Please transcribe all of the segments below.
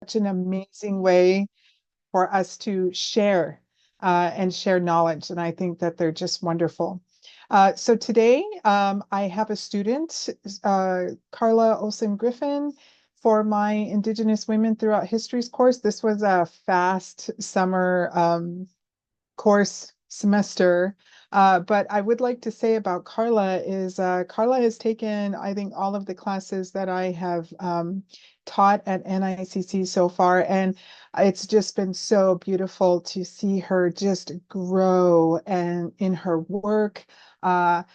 such an amazing way for us to share and share knowledge. And I think that they're just wonderful. So today I have a student, Carla Olson Griffin, for my Indigenous Women Throughout History's course. This was a fast summer course semester. But I would like to say about Carla is Carla has taken, I think, all of the classes that I have taught at NICC so far. And it's just been so beautiful to see her just grow and in her work. And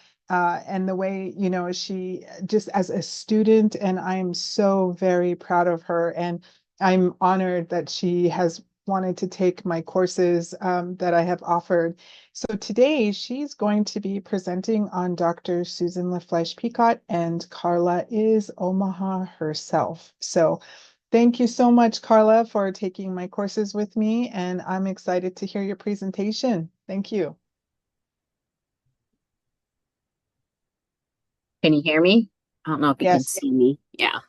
the way, you know, she just as a student, and I'm so very proud of her. And I'm honored that she has wanted to take my courses that I have offered. So today she's going to be presenting on Dr. Susan LaFleche Picot, and Carla is Omaha herself. So thank you so much, Carla, for taking my courses with me, and I'm excited to hear your presentation. Thank you. Can you hear me? I don't know if you can Yes, see me. Yeah.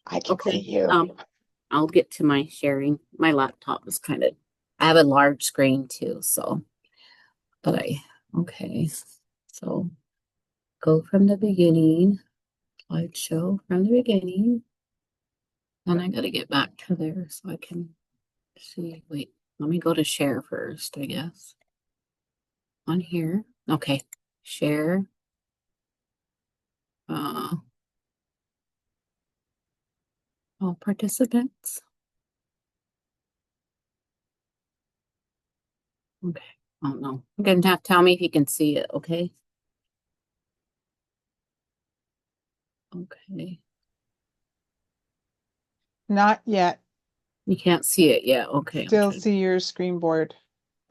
I can see Okay. you. I'll get to my sharing. My laptop is I have a large screen too, so, okay. So go from the beginning, slideshow from the beginning. And I got to get back to there so I can see. Wait, let me go to share first, I guess. On here. Okay. Share. All participants. Okay. Oh no. You're gonna have to tell me if you can see it, okay? Okay. Not yet. You can't see it yet. Okay, I'm Still trying. see your screen board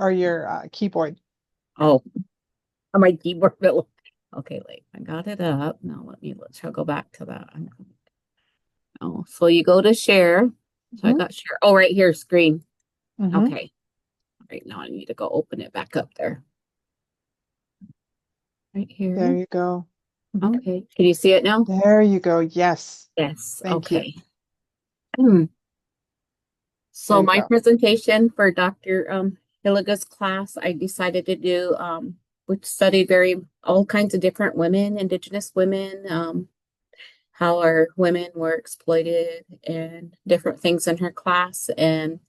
or your keyboard. Oh, on my keyboard. Okay, wait. I got it up. Now let's go back to that. Oh, so you go to share. So I Mhm, got share. Oh, right here, screen. mhm. Okay. Right now I need to go open it back up there. Right There here. you go. Mhm. Okay. Can you see it now? There you go. Yes. Yes. Thank you. Okay. Hmm. There So you my go. presentation for Dr. Hilliga's class, I decided to do, which studied all kinds of different women, Indigenous women, how our women were exploited and different things in her class. And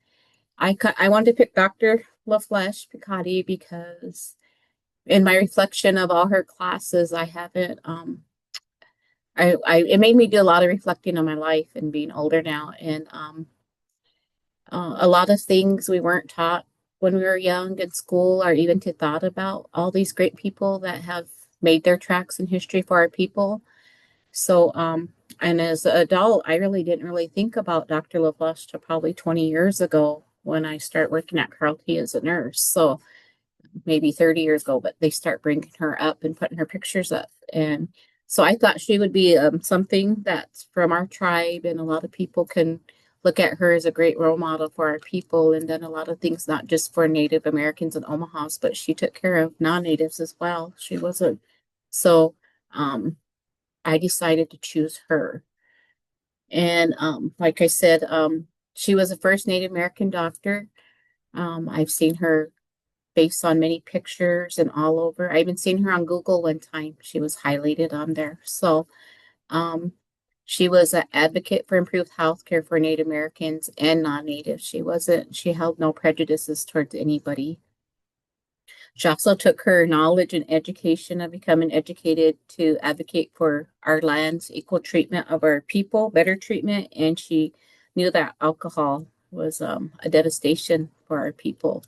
I wanted to pick Dr. LaFleche Picotti because in my reflection of all her classes, I haven't, it made me do a lot of reflecting on my life and being older now. And a lot of things we weren't taught when we were young in school or even to thought about all these great people that have made their tracks in history for our people. So, and as an adult, I really didn't really think about Dr. LaFleche till probably 20 years ago when I started working at Carl T as a nurse. So maybe 30 years ago, but they start bringing her up and putting her pictures up. And so I thought she would be something that's from our tribe, and a lot of people can look at her as a great role model for our people and done a lot of things, not just for Native Americans and Omahas, but she took care of non-natives as well. She wasn't. So um, I decided to choose her. And like I said, she was the first Native American doctor. I've seen her based on many pictures and all over. I even seen her on Google one time. She was highlighted on there. So um, she was an advocate for improved health care for Native Americans and non-Native. She held no prejudices towards anybody. She also took her knowledge and education of becoming educated to advocate for our land's equal treatment of our people, better treatment, and she knew that alcohol was a devastation for our people.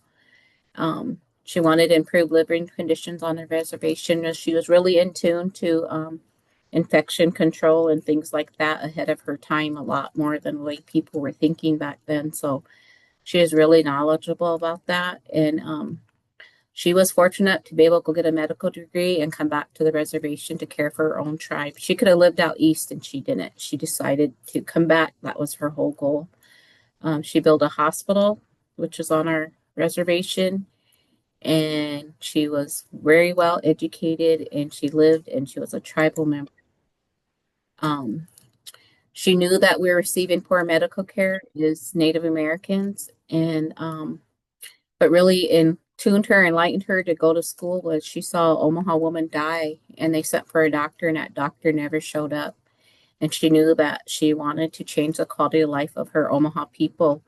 She wanted to improve living conditions on the reservation. She was really in tune to infection control and things like that ahead of her time, a lot more than the way people were thinking back then. So she is really knowledgeable about that. And she was fortunate to be able to go get a medical degree and come back to the reservation to care for her own tribe. She could have lived out east and she didn't. She decided to come back. That was her whole goal. She built a hospital, which is on our reservation, and she was very well educated and she lived and she was a tribal member. Um, She knew that we were receiving poor medical care as Native Americans, and but really in tuned her, enlightened her to go to school was she saw an Omaha woman die, and they sent for a doctor, and that doctor never showed up. And she knew that she wanted to change the quality of life of her Omaha people.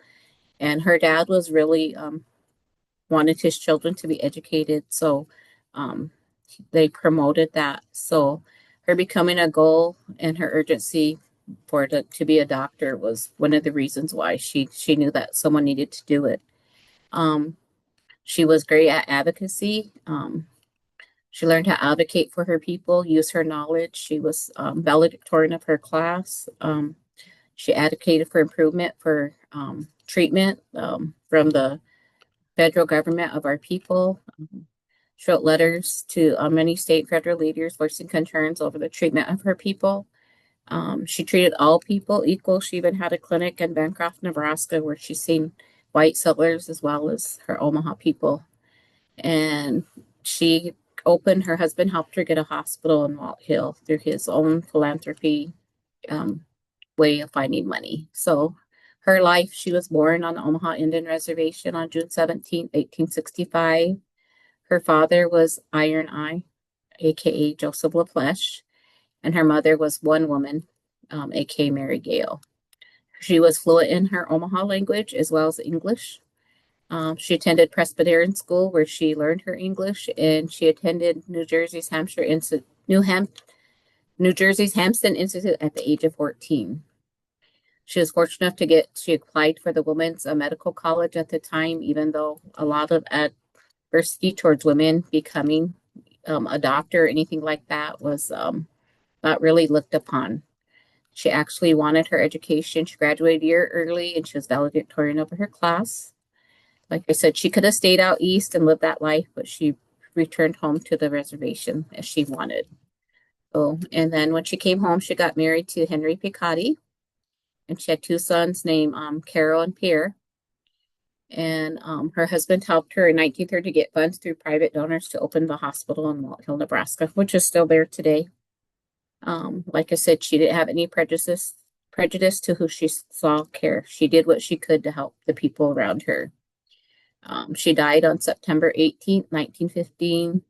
And her dad was really wanted his children to be educated, so um, they promoted that. So her becoming a goal and her urgency for to be a doctor was one of the reasons why she knew that someone needed to do it. Um, she was great at advocacy. She learned how to advocate for her people, use her knowledge. She was valedictorian of her class. She advocated for improvement for treatment from the federal government of our people. She wrote letters to many state and federal leaders voicing concerns over the treatment of her people. She treated all people equal. She even had a clinic in Bancroft, Nebraska, where she's seen white settlers as well as her Omaha people. And she her husband helped her get a hospital in Walt Hill through his own philanthropy um, way of finding money. So her life, she was born on the Omaha Indian Reservation on June 17th, 1865. Her father was Iron Eye, aka Joseph LaFleche, and her mother was one woman, aka Mary Gale. She was fluent in her Omaha language as well as English. She attended Presbyterian school where she learned her English, and she attended New Jersey's Hampton Institute at the age of 14. She was fortunate enough she applied for the Women's Medical College at the time, even though a lot of adversity towards women becoming a doctor or anything like that was not really looked upon. She actually wanted her education. She graduated a year early and she was valedictorian of her class. Like I said, she could have stayed out east and lived that life, but she returned home to the reservation as she wanted. So, and then when she came home, she got married to Henry Picotti, and she had two sons named Carol and Pierre. And her husband helped her in 1930 to get funds through private donors to open the hospital in Walt Hill, Nebraska, which is still there today. Like I said, she didn't have any prejudice to who she saw care. She did what she could to help the people around her. She died on September 18th, 1915,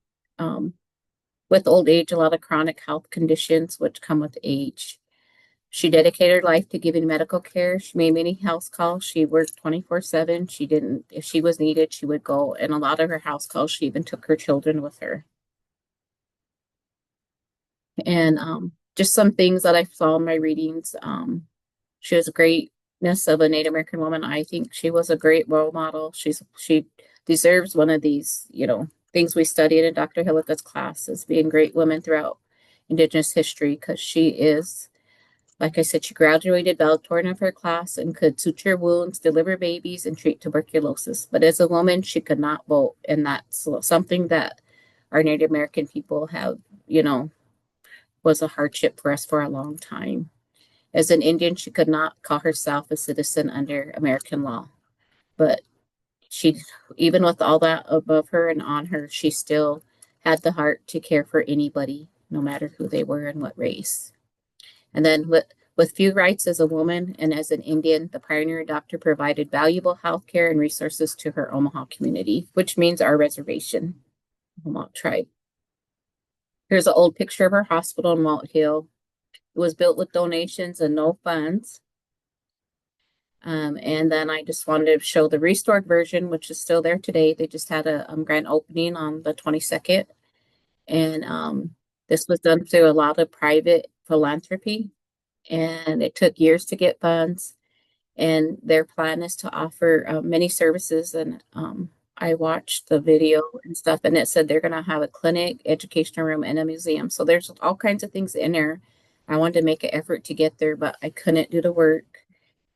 with old age, a lot of chronic health conditions which come with age. She dedicated her life to giving medical care. She made many house calls. She worked 24/7. She didn't, if she was needed, she would go. And a lot of her house calls, she even took her children with her. And just some things that I saw in my readings. She was a greatness of a Native American woman. I think she was a great role model. She deserves one of these, things we studied in Dr. Hillica's class as being great women throughout Indigenous history because she is, like I said, she graduated valedictorian of her class and could suture wounds, deliver babies, and treat tuberculosis. But as a woman, she could not vote, and that's something that our Native American people have, was a hardship for us for a long time. As an Indian, she could not call herself a citizen under American law. But she, even with all that above her and on her, she still had the heart to care for anybody, no matter who they were and what race. And then with few rights as a woman and as an Indian, the pioneer doctor provided valuable health care and resources to her Omaha community, which means our reservation, Omaha tribe. Here's an old picture of her hospital in Walt Hill. It was built with donations and no funds. And then I just wanted to show the restored version, which is still there today. They just had a grand opening on the 22nd. And this was done through a lot of private philanthropy. And it took years to get funds. And their plan is to offer many services. And I watched the video and stuff, and it said they're going to have a clinic, educational room, and a museum. So there's all kinds of things in there. I wanted to make an effort to get there, but I couldn't do the work.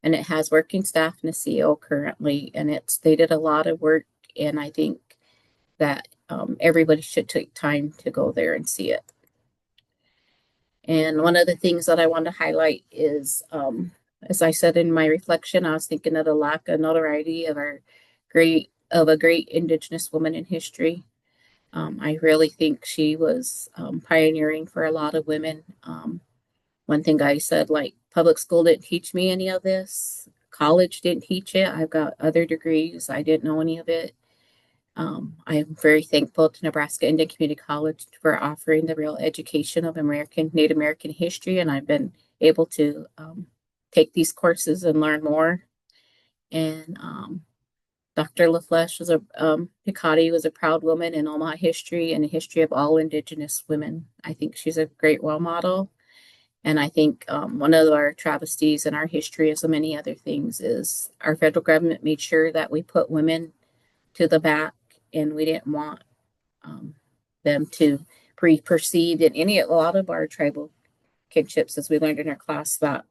And it has working staff and a CEO currently, and they did a lot of work. And I think that everybody should take time to go there and see it. And one of the things that I want to highlight is, as I said in my reflection, I was thinking of the lack of notoriety of a great Indigenous woman in history. I really think she was pioneering for a lot of women one thing I said, like, public school didn't teach me any of this. College didn't teach it. I've got other degrees. I didn't know any of it. I am very thankful to Nebraska Indian Community College for offering the real education of Native American history, and I've been able to take these courses and learn more. And Dr. LaFleche was Hikati was a proud woman in Omaha history and the history of all Indigenous women. I think she's a great role model. And I think one of our travesties in our history, as so many other things, is our federal government made sure that we put women to the back, and we didn't want um, them to be perceived in a lot of our tribal kinships, as we learned in our class, that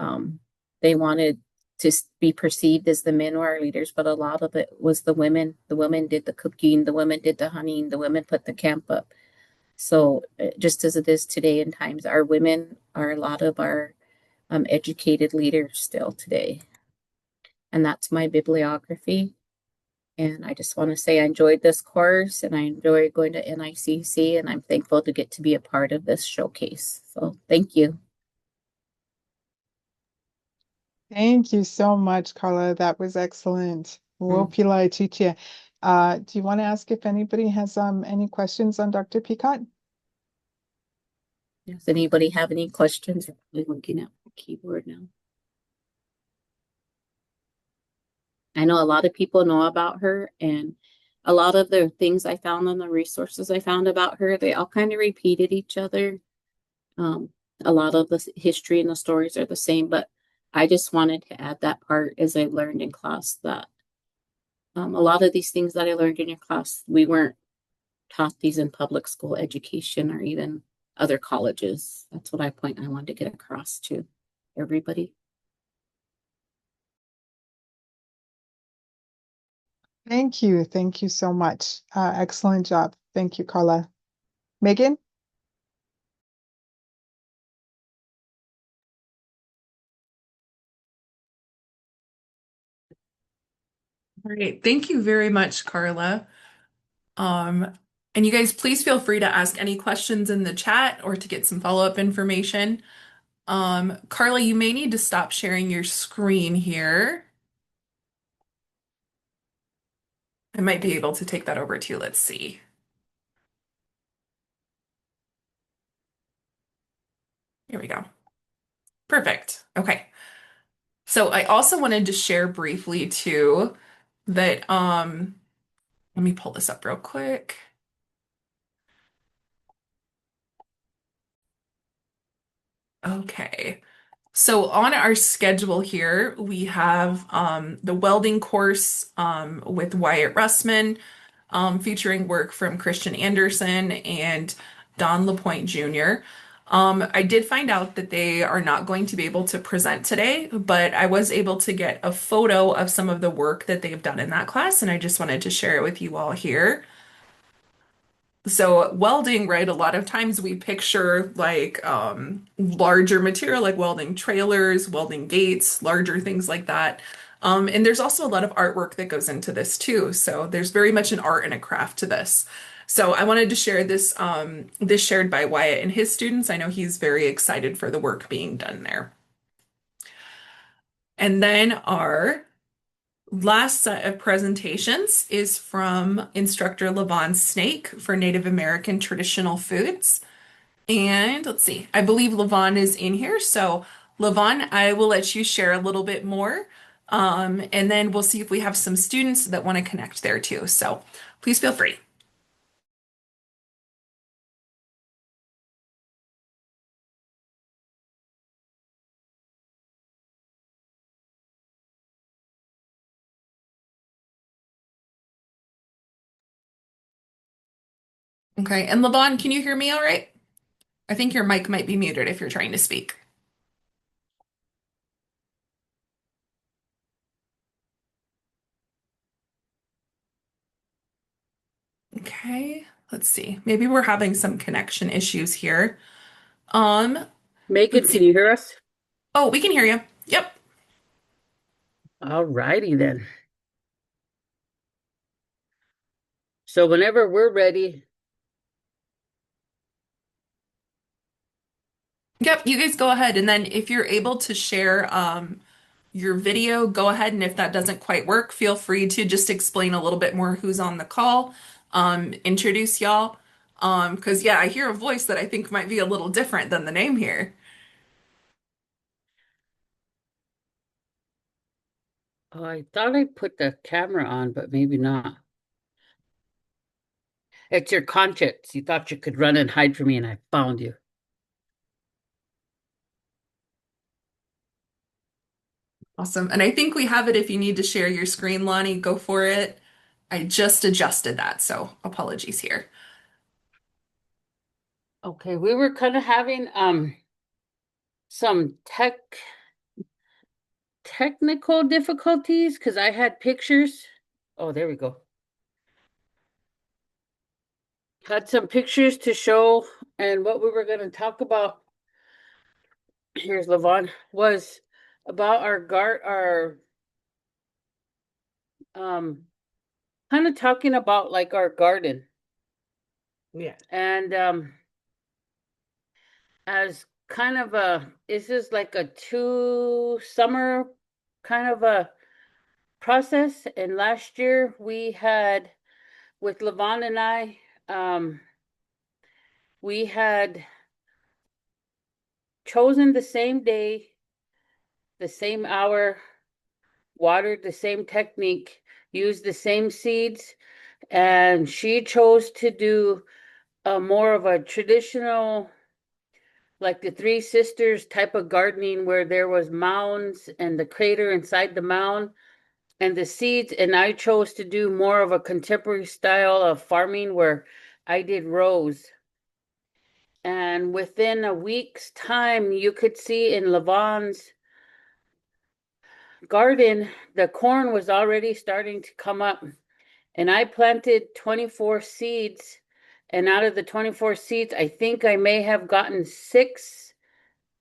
um, they wanted to be perceived as the men were our leaders, but a lot of it was the women. The women did the cooking, the women did the hunting, the women put the camp up. So just as it is today in times, our women are a lot of our educated leaders still today. And that's my bibliography. And I just want to say I enjoyed this course and I enjoy going to NICC, and I'm thankful to get to be a part of this showcase. So thank you. Thank you so much, Carla. That was excellent. Mm. Wopila chichia. Do you want to ask if anybody has any questions on Dr. Peacock? Does anybody have any questions? I'm looking at my keyboard now. I know a lot of people know about her, and a lot of the things I found on the resources I found about her, they all kind of repeated each other. Um, a lot of the history and the stories are the same, but I just wanted to add that part as I learned in class that a lot of these things that I learned in your class, we weren't taught these in public school education or even other colleges. That's what I wanted to get across to everybody. Thank you. Thank you so much. Excellent job. Thank you, Carla. Megan? All right. Thank you very much, Carla. Um, and you guys, please feel free to ask any questions in the chat or to get some follow-up information. Carla, you may need to stop sharing your screen here. I might be able to take that over to you. Let's see. Here we go. Perfect. Okay. So I also wanted to share briefly too that let me pull this up real quick. Okay. So on our schedule here, we have the welding course with Wyatt Russman, featuring work from Christian Anderson and Don LaPointe Jr. I did find out that they are not going to be able to present today, but I was able to get a photo of some of the work that they've done in that class, and I just wanted to share it with you all here. So welding, right? A lot of times we picture like larger material like welding trailers, welding gates, larger things like that. And there's also a lot of artwork that goes into this too. So there's very much an art and a craft to this. So I wanted to share this this shared by Wyatt and his students. I know he's very excited for the work being done there. And then our last set of presentations is from instructor Levon Snake for Native American traditional foods. And let's see, I believe Levon is in here. So Levon, I will let you share a little bit more. And then we'll see if we have some students that want to connect there too. So please feel free. Okay, and Levon, can you hear me all right? I think your mic might be muted if you're trying to speak. Okay, let's see. Maybe we're having some connection issues here. Um, Megan, let's can see. you hear us? Oh, we can hear you. Yep. All righty then. So whenever we're ready, Yep, you guys go ahead. And then if you're able to share your video, go ahead. And if that doesn't quite work, feel free to just explain a little bit more who's on the call, introduce y'all. Because yeah, I hear a voice that I think might be a little different than the name here. Oh, I thought I put the camera on, but maybe not. It's your conscience. You thought you could run and hide from me, and I found you. Awesome. And I think we have it if you need to share your screen, Lonnie, go for it. I just adjusted that, so apologies here. Okay, we were kind of having some technical difficulties because I had pictures. Oh, there we go. Had some pictures to show, and what we were going to talk about, here's Levon, was about our um kind of talking about like our garden. Yeah. And as kind of this is like a 2 summer kind of a process. And last year we had, with Levon and I, we had chosen the same day, the same hour, watered the same technique, used the same seeds, and she chose to do more of a traditional, like the Three Sisters type of gardening, where there was mounds and the crater inside the mound and the seeds. And I chose to do more of a contemporary style of farming where I did rows. And within a week's time, you could see in Levon's garden, the corn was already starting to come up. And I planted 24 seeds. And out of the 24 seeds, I think I may have gotten 6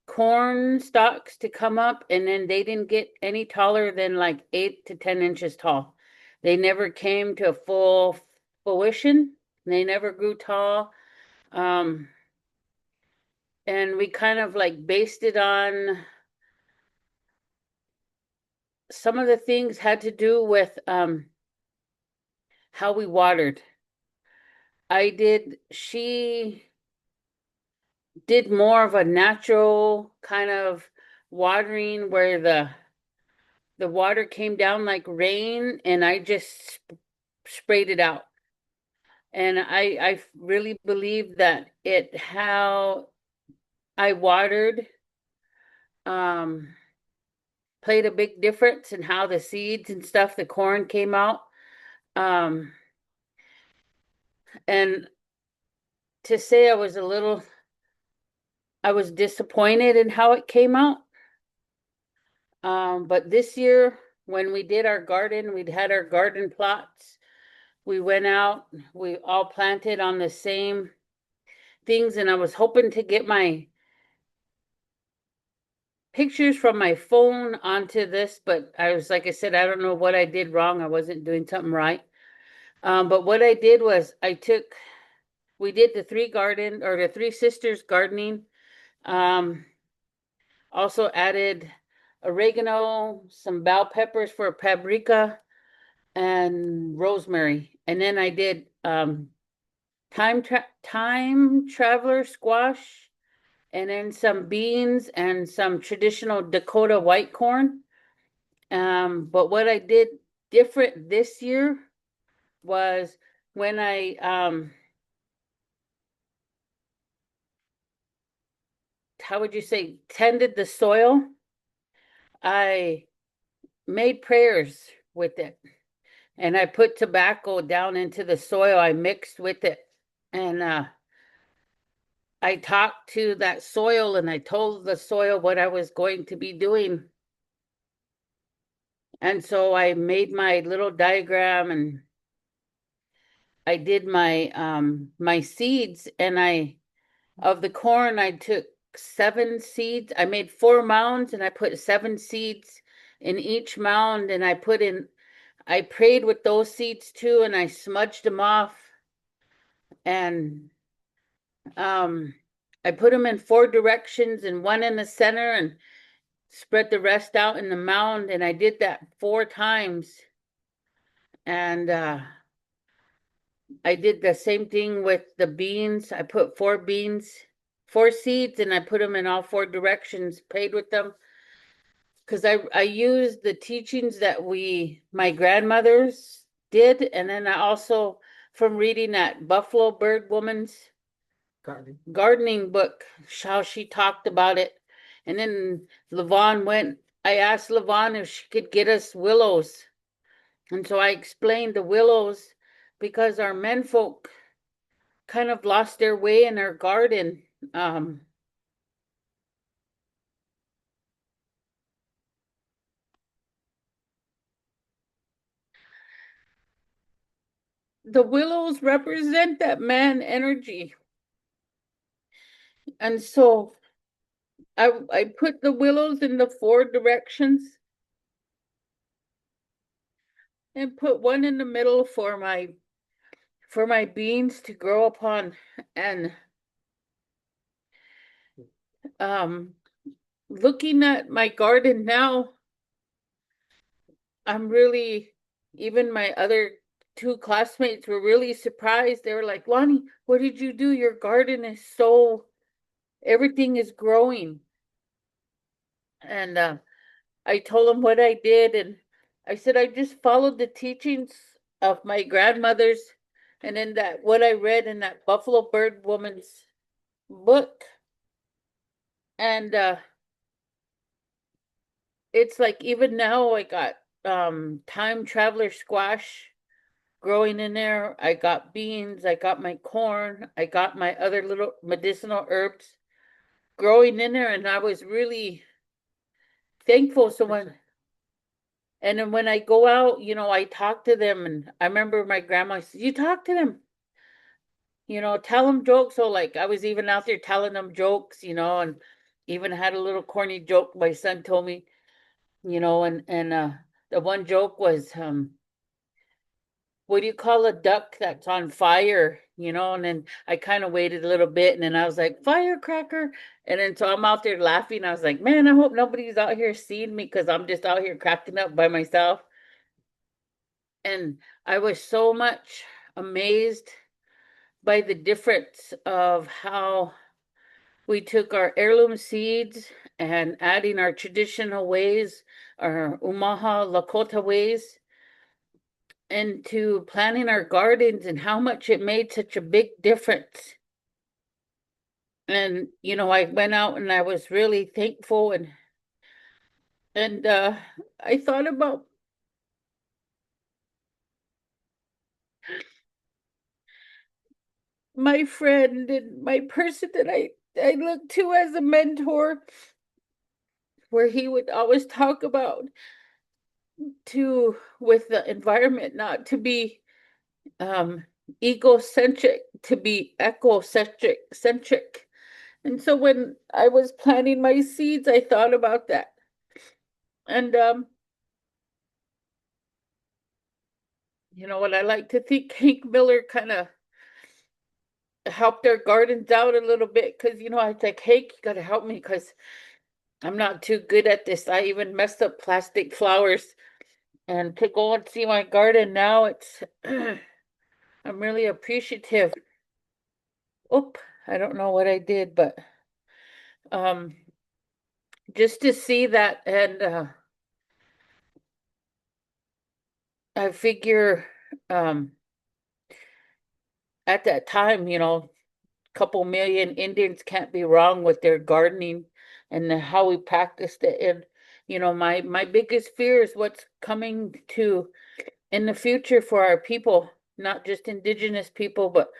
corn stalks to come up, and then they didn't get any taller than like 8 to 10 inches tall. They never came to full fruition. They never grew tall. And we kind of like based it on some of the things had to do with how we watered. She did more of a natural kind of watering where the water came down like rain, and I just sprayed it out. And I really believe that how I watered um played a big difference in how the seeds and stuff, the corn came out. Um and to say I was disappointed in how it came out. But this year when we did our garden, we'd had our garden plots. We went out, we all planted on the same things, and I was hoping to get my pictures from my phone onto this, but like I said, I don't know what I did wrong. I wasn't doing something right. But what I did was we did the Three Sisters gardening. Um, Also added oregano, some bell peppers for paprika, and rosemary. And then I did time traveler squash, and then some beans and some traditional Dakota white corn. But what I did different this year was when I how would you say, tended the soil, I made prayers with it. And I put tobacco down into the soil. I mixed with it. And I talked to that soil, and I told the soil what I was going to be doing. And so I made my little diagram, and I did my seeds, and of the corn I took 7 seeds. I made 4 mounds, and I put 7 seeds in each mound, and I prayed with those seeds too, and I smudged them off. And I put them in 4 directions and one in the center and spread the rest out in the mound. And I did that 4 times. And I did the same thing with the beans. I put 4 beans, 4 seeds, and I put them in all 4 directions, played with them. Because I used the teachings that my grandmothers did. And then I also, from reading that Buffalo Bird Woman's gardening book, how she talked about it. And then I asked Levon if she could get us willows. And so I explained the willows because our menfolk kind of lost their way in our garden. The willows represent that man energy. And so I put the willows in the 4 directions and put one in the middle for my beans to grow upon. And looking at my garden now, I'm really, even my other 2 classmates were really surprised. They were like, Lonnie, what did you do? Your garden is everything is growing. And I told them what I did. And I said, I just followed the teachings of my grandmothers and in what I read in that Buffalo Bird Woman's book. And it's like even now I got time traveler squash growing in there. I got beans, I got my corn, I got my other little medicinal herbs growing in there, and I was really thankful. And then when I go out, I talk to them, and I remember my grandma said, "You talk to them, tell them jokes." So like I was even out there telling them jokes, and even had a little corny joke my son told me, and the one joke was what do you call a duck that's on fire? And then I kind of waited a little bit and then I was like, firecracker. And then so I'm out there laughing. I was like, man, I hope nobody's out here seeing me because I'm just out here cracking up by myself. And I was so much amazed by the difference of how we took our heirloom seeds and adding our traditional ways, our Umaha Lakota ways, into planting our gardens and how much it made such a big difference. And I went out and I was really thankful and I thought about my friend and my person that I looked to as a mentor, where he would always talk about with the environment not to be um egocentric, to be ecocentric. And so when I was planting my seeds, I thought about that. And what I like to think Hank Miller kind of helped our gardens out a little bit because I was like, Hank, you gotta help me because I'm not too good at this. I even messed up plastic flowers. And to go and see my garden now, it's I'm really appreciative. Oop, I don't know what I did, but um just to see that. And I figure um at that time, couple million Indians can't be wrong with their gardening and how we practiced it. And my biggest fear is what's coming to in the future for our people, not just indigenous people, but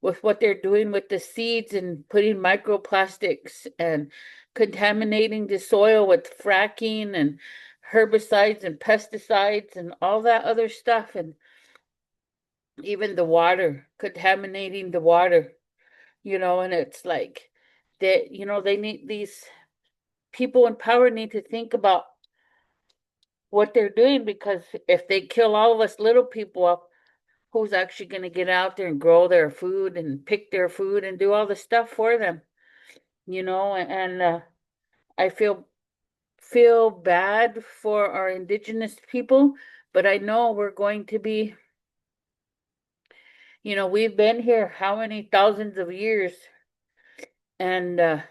with what they're doing with the seeds and putting microplastics and contaminating the soil with fracking and herbicides and pesticides and all that other stuff, and even the water, contaminating the water, and it's like that, they need these people in power need to think about what they're doing, because if they kill all of us little people up, who's actually going to get out there and grow their food and pick their food and do all the stuff for them? and I feel bad for our indigenous people, but I know we're going to be, we've been here how many thousands of years, and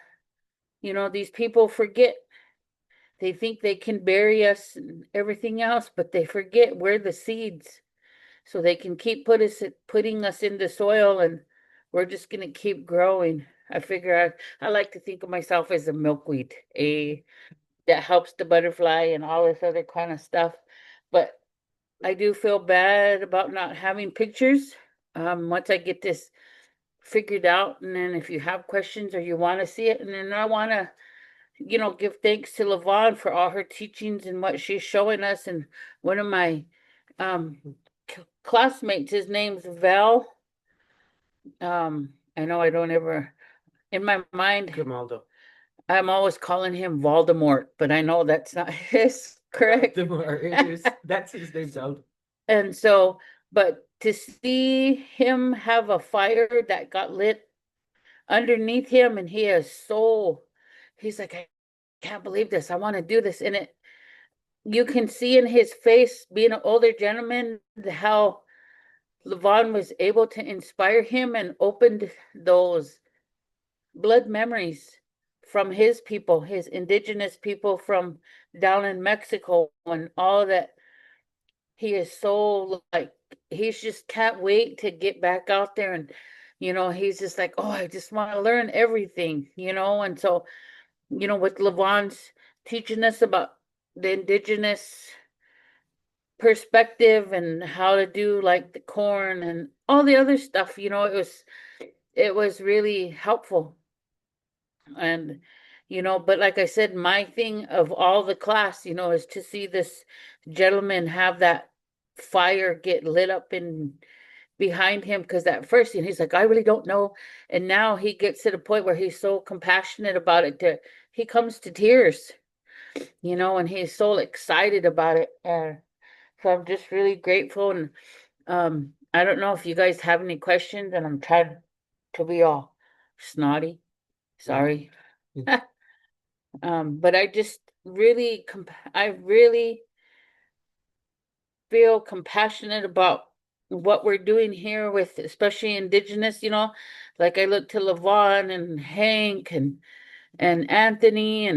these people forget. They think they can bury us and everything else, but they forget we're the seeds. So they can keep putting us in the soil, and we're just gonna keep growing. I like to think of myself as a milkweed, that helps the butterfly and all this other kind of stuff. But I do feel bad about not having pictures. Once I get this figured out, and then if you have questions or you want to see it, and then I want to, give thanks to Levon for all her teachings and what she's showing us. And one of my um classmates, his name's Val. I know I don't ever, in my mind, Grimaldo. I'm always calling him Voldemort, but I know that's not his, correct? That's his name, Zelda. And so, but to see him have a fire that got lit underneath him, and he's like, I can't believe this. I want to do this. And you can see in his face, being an older gentleman, how Levon was able to inspire him and opened those blood memories from his people, his indigenous people from down in Mexico, and all that. He is so like, he's just can't wait to get back out there. And he's just like, oh, I just want to learn everything. And so, with Levon's teaching us about the indigenous perspective and how to do like the corn and all the other stuff, it was really helpful. And but like I said, my thing of all the class, is to see this gentleman have that fire get lit up in behind him, because at first he's like, I really don't know. And now he gets to the point where he's so compassionate about it that he comes to tears, and he's so excited about it. And so I'm just really grateful. And I don't know if you guys have any questions, and I'm trying to be all snotty. Sorry. But I really feel compassionate about what we're doing here with especially indigenous, like I look to Levon and Hank and Anthony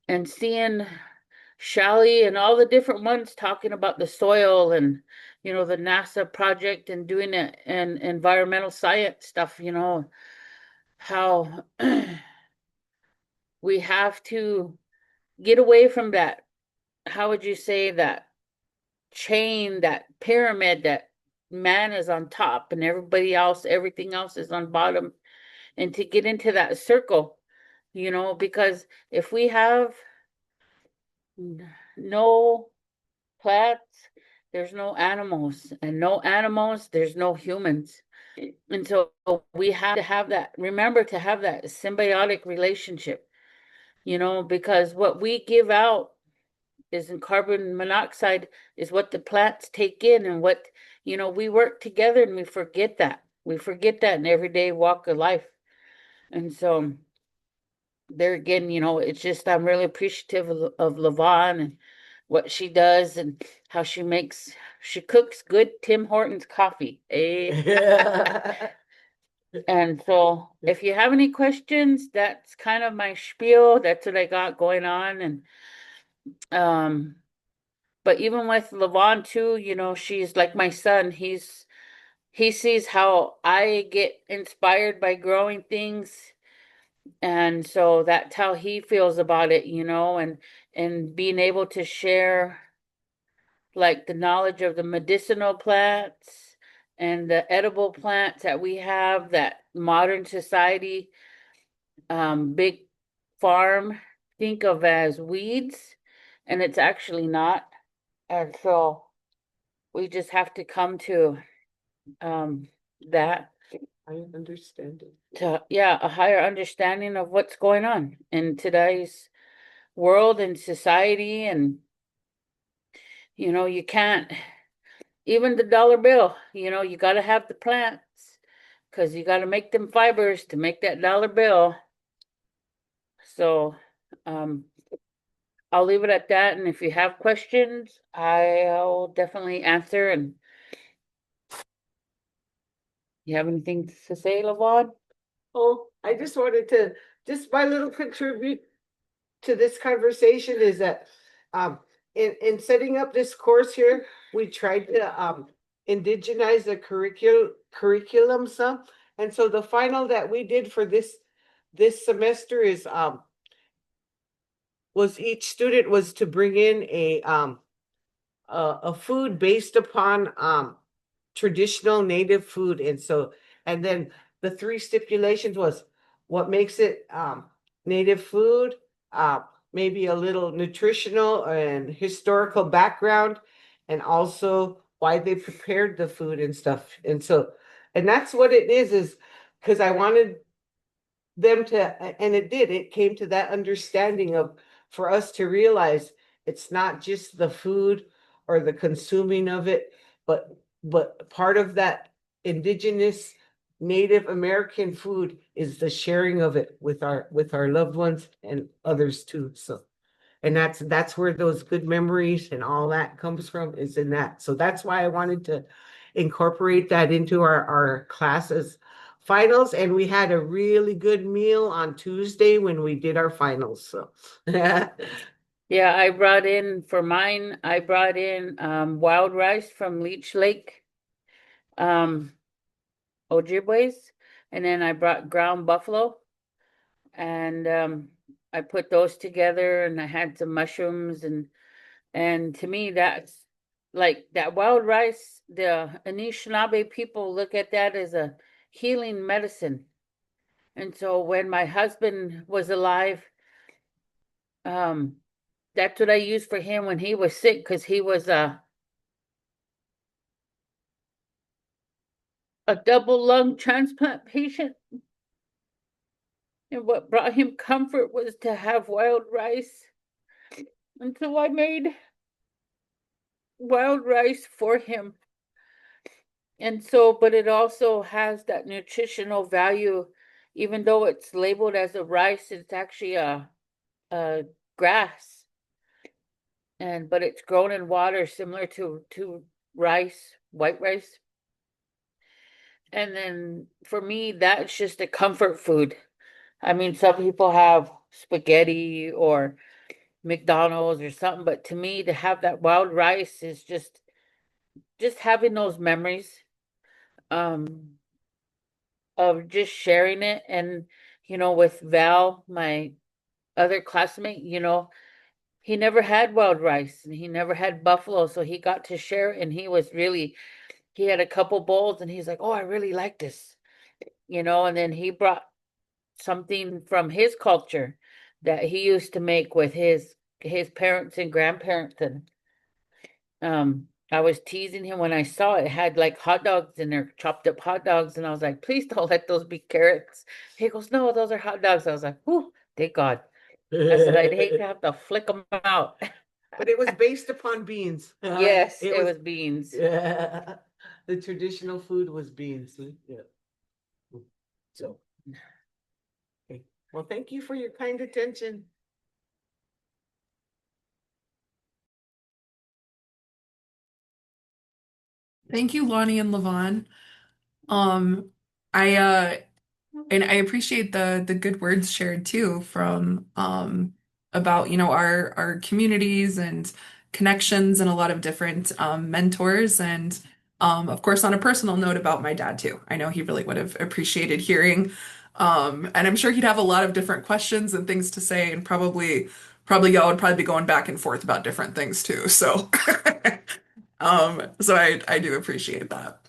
and seeing Shally and all the different ones talking about the soil and the NASA project and doing it and environmental science stuff, how we have to get away from that. How would you say that chain, that pyramid that man is on top and everything else is on bottom, and to get into that circle, because if we have no plants, there's no animals, and no animals, there's no humans. And so we have to remember to have that symbiotic relationship, because what we give out is in carbon monoxide is what the plants take in, and what, we work together, and we forget that. We forget that in everyday walk of life. And so there again, it's just, I'm really appreciative of Levon and what she does, and how she cooks good Tim Hortons coffee. And so if you have any questions, that's kind of my spiel. That's what I got going on. And but even with Levon too, she's like my son. He sees how I get inspired by growing things. And so that's how he feels about it, and being able to share like the knowledge of the medicinal plants and the edible plants that we have, that modern society, big farm think of as weeds, and it's actually not. And so we just have to come to that, I understand it. a higher understanding of what's going on in today's world and society. And you can't, even the dollar bill, you got to have the plants, because you got to make them fibers to make that dollar bill. So, um, I'll leave it at that. And if you have questions, I'll definitely answer. And you have anything to say, Lavon? Oh, I just wanted to, just my little contribute to this conversation is that in setting up this course here, we tried to indigenize the curriculum some. And so the final that we did for this semester is was each student was to bring in a food based upon traditional native food. And then the three stipulations was what makes it native food, maybe a little nutritional and historical background, and also why they prepared the food and stuff. And that's what it is because I wanted them to, and it came to that understanding of for us to realize it's not just the food or the consuming of it, but part of that indigenous Native American food is the sharing of it with our loved ones and others too. So, and that's where those good memories and all that comes from, is in that. So that's why I wanted to incorporate that into our classes finals. And we had a really good meal on Tuesday when we did our finals. So Yeah, I brought in for mine, I brought in wild rice from Leech Lake, um, Ojibways, and then I brought ground buffalo, and I put those together, and I had some mushrooms, and to me that's like that wild rice, the Anishinaabe people look at that as a healing medicine. And so when my husband was alive, um, that's what I used for him when he was sick, because he was a double lung transplant patient. And what brought him comfort was to have wild rice. And so I made wild rice for him. And so, but it also has that nutritional value, even though it's labeled as a rice, it's actually a grass. And but it's grown in water similar to rice, white rice. And then for me, that's just a comfort food. I mean, some people have spaghetti or McDonald's or something, but to me, to have that wild rice is just having those memories um of just sharing it. And with Val, my other classmate, he never had wild rice and he never had buffalo, so he got to share it, and he had a couple bowls and he's like, "Oh, I really like this." And then he brought something from his culture that he used to make with his parents and grandparents. And I was teasing him when I saw it. It had like hot dogs in there, chopped up hot dogs, and I was like, "Please don't let those be carrots." He goes, "No, those are hot dogs." I was like, "Whew, thank God." I said, "I'd hate to have to flick them out." but it was based upon beans. Yes, it was beans. Yeah, the traditional food was beans. Yeah. So, okay. Well, thank you for your kind attention. Thank you, Lonnie and Levon. Um, I and I appreciate the good words shared too from about our communities and connections and a lot of different mentors, and of course on a personal note about my dad too. I know he really would have appreciated hearing, and I'm sure he'd have a lot of different questions and things to say, and probably y'all would probably be going back and forth about different things too. So so I do appreciate that.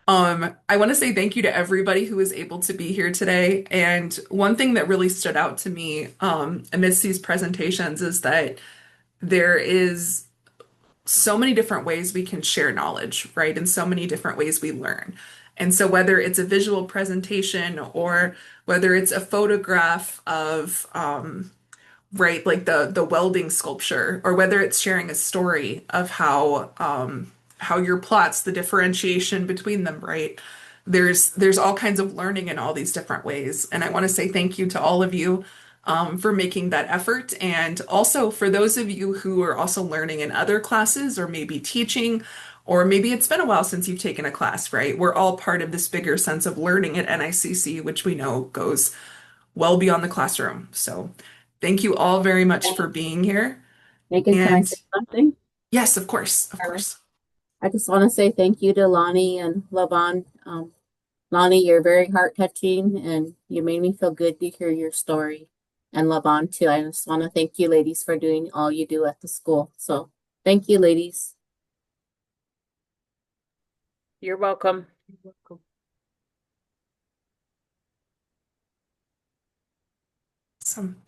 I want to say thank you to everybody who was able to be here today. And one thing that really stood out to me, amidst these presentations is that there is so many different ways we can share knowledge, right? And so many different ways we learn. And so whether it's a visual presentation or whether it's a photograph of, right, like the welding sculpture, or whether it's sharing a story of how your plots, the differentiation between them, right? there's all kinds of learning in all these different ways. And I want to say thank you to all of you for making that effort. And also for those of you who are also learning in other classes or maybe teaching, or maybe it's been a while since you've taken a class, right? We're all part of this bigger sense of learning at NICC, which we know goes well beyond the classroom. So thank you all very much for being here. Megan, can I And say something? yes, of course, of Carla? course. I just want to say thank you to Lonnie and Lavon. Lonnie, you're very heart touching and you made me feel good to hear your story. And Lavon too. I just want to thank you ladies for doing all you do at the school. So thank you, ladies. You're welcome. Awesome.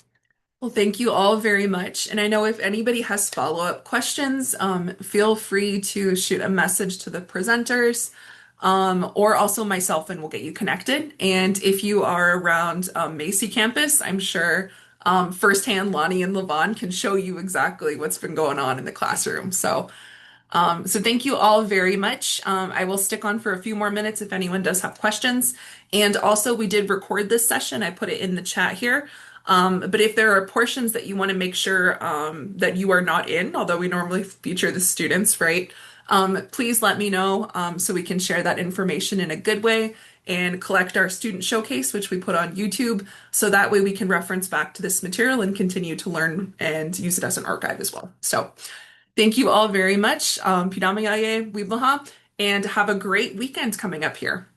Well, thank you all very much. And I know if anybody has follow-up questions, feel free to shoot a message to the presenters, or also myself, and we'll get you connected. And if you are around Macy campus, I'm sure firsthand Lonnie and Levon can show you exactly what's been going on in the classroom. So thank you all very much. I will stick on for a few more minutes if anyone does have questions. And also, we did record this session. I put it in the chat here. But if there are portions that you want to make sure that you are not in, although we normally feature the students, right? Please let me know so we can share that information in a good way and collect our student showcase, which we put on YouTube. So that way we can reference back to this material and continue to learn and use it as an archive as well. So thank you all very much. Pidamiaye, Wiblaha, and have a great weekend coming up here.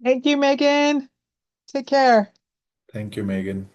Thank you, Megan. Take care. Thank you, Megan.